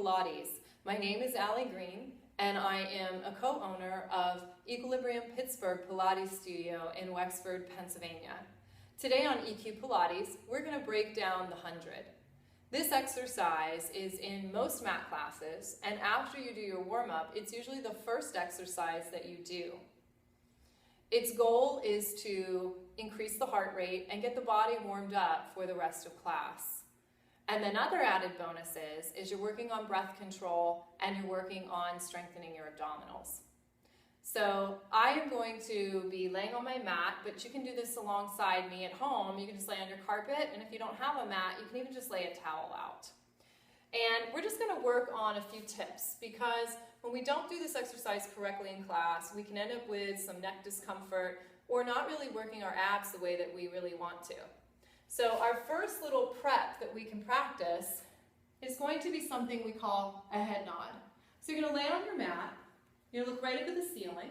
Pilates. My name is Allie Green, and I am a co-owner of eqPITTSBURGH Pilates Studio in Wexford, Pennsylvania. Today on eqPITTSBURGH, we're going to break down the 100. This exercise is in most mat classes, and after you do your warm-up, it's usually the first exercise that you do. Its goal is to increase the heart rate and get the body warmed up for the rest of class. And then other added bonuses is you're working on breath control and you're working on strengthening your abdominals. So I am going to be laying on my mat, but you can do this alongside me at home. You can just lay on your carpet, and if you don't have a mat, you can even just lay a towel out. And we're just going to work on a few tips, because when we don't do this exercise correctly in class, we can end up with some neck discomfort or not really working our abs the way that we really want to. So our first little prep that we can practice is going to be something we call a head nod. So you're going to lay on your mat, you're going to look right up at the ceiling,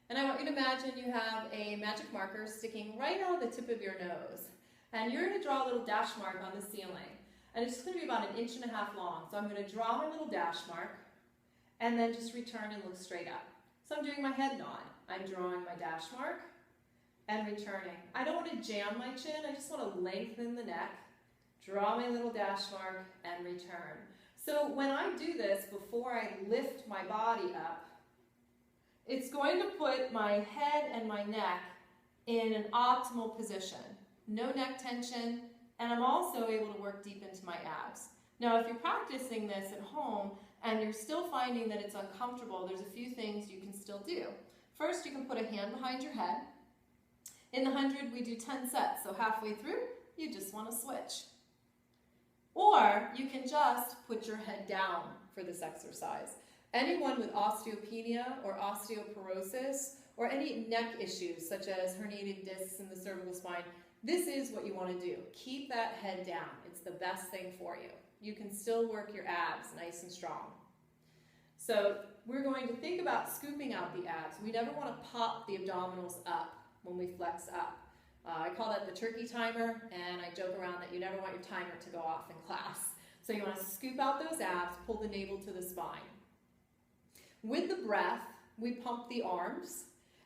and I want you to imagine you have a magic marker sticking right out of the tip of your nose. And you're going to draw a little dash mark on the ceiling. And it's just going to be about 1.5 inches long. So I'm going to draw my little dash mark and then just return and look straight up. So I'm doing my head nod. I'm drawing my dash mark and returning. I don't want to jam my chin, I just want to lengthen the neck, draw my little dash mark, and return. So when I do this, before I lift my body up, it's going to put my head and my neck in an optimal position. No neck tension, and I'm also able to work deep into my abs. Now, if you're practicing this at home and you're still finding that it's uncomfortable, there's a few things you can still do. First, you can put a hand behind your head. In the 100, we do 10 sets, so halfway through, you just want to switch. Or you can just put your head down for this exercise. Anyone with osteopenia or osteoporosis or any neck issues such as herniated discs in the cervical spine, this is what you want to do. Keep that head down. It's the best thing for you. You can still work your abs nice and strong. So we're going to think about scooping out the abs. We never want to pop the abdominals up when we flex up. I call that the turkey timer, and I joke around that you never want your timer to go off in class. So you want to scoop out those abs, pull the navel to the spine. With the breath, we pump the arms,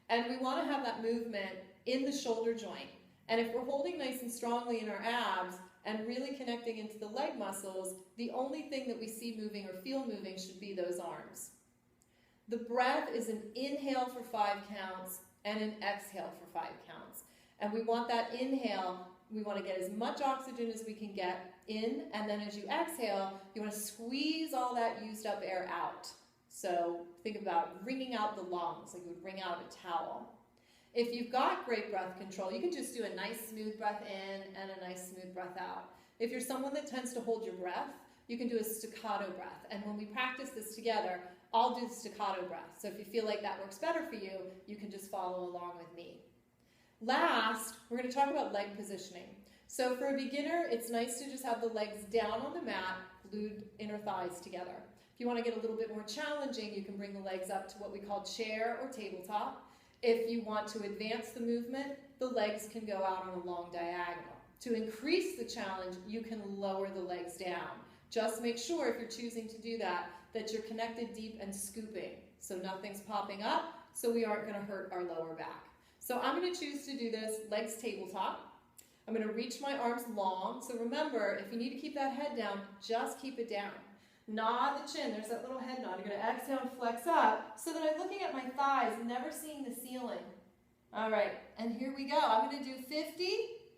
and we want to have that movement in the shoulder joint. And if we're holding nice and strongly in our abs and really connecting into the leg muscles, the only thing that we see moving or feel moving should be those arms. The breath is an inhale for 5 counts and an exhale for 5 counts. And we want that inhale, we want to get as much oxygen as we can get in, and then as you exhale, you want to squeeze all that used up air out. So think about wringing out the lungs, like you would wring out a towel. If you've got great breath control, you can just do a nice smooth breath in and a nice smooth breath out. If you're someone that tends to hold your breath, you can do a staccato breath. And when we practice this together, I'll do the staccato breath. So if you feel like that works better for you, you can just follow along with me. Last, we're going to talk about leg positioning. So for a beginner, it's nice to just have the legs down on the mat, glued inner thighs together. If you want to get a little bit more challenging, you can bring the legs up to what we call chair or tabletop. If you want to advance the movement, the legs can go out on a long diagonal. To increase the challenge, you can lower the legs down. Just make sure, if you're choosing to do that, that you're connected deep and scooping, so nothing's popping up, so we aren't going to hurt our lower back. So I'm going to choose to do this legs tabletop. I'm going to reach my arms long. So remember, if you need to keep that head down, just keep it down. Nod the chin. There's that little head nod. You're going to exhale and flex up so that I'm looking at my thighs, never seeing the ceiling. All right, and here we go. I'm going to do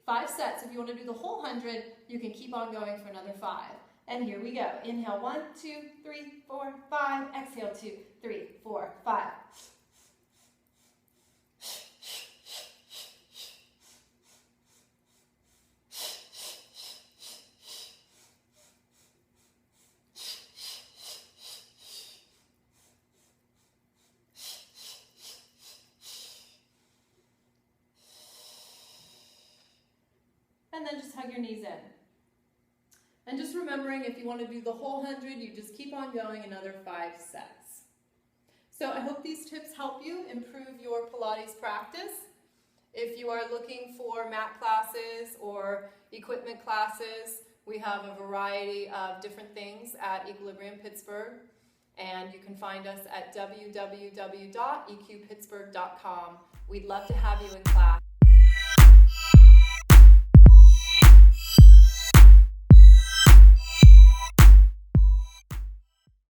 5 sets. If you want to do the whole 100, you can keep on going for another 5. And here we go. Inhale, 1, 2, 3, 4, 5. Exhale, 2, 3, 4, 5. And then just hug your knees in. And just remembering, if you want to do the whole 100, you just keep on going another 5 sets. So I hope these tips help you improve your Pilates practice. If you are looking for mat classes or equipment classes, We have a variety of different things at Equilibrium Pittsburgh, and you can find us at www.eqPITTSBURGH.com. We'd love to have you in class.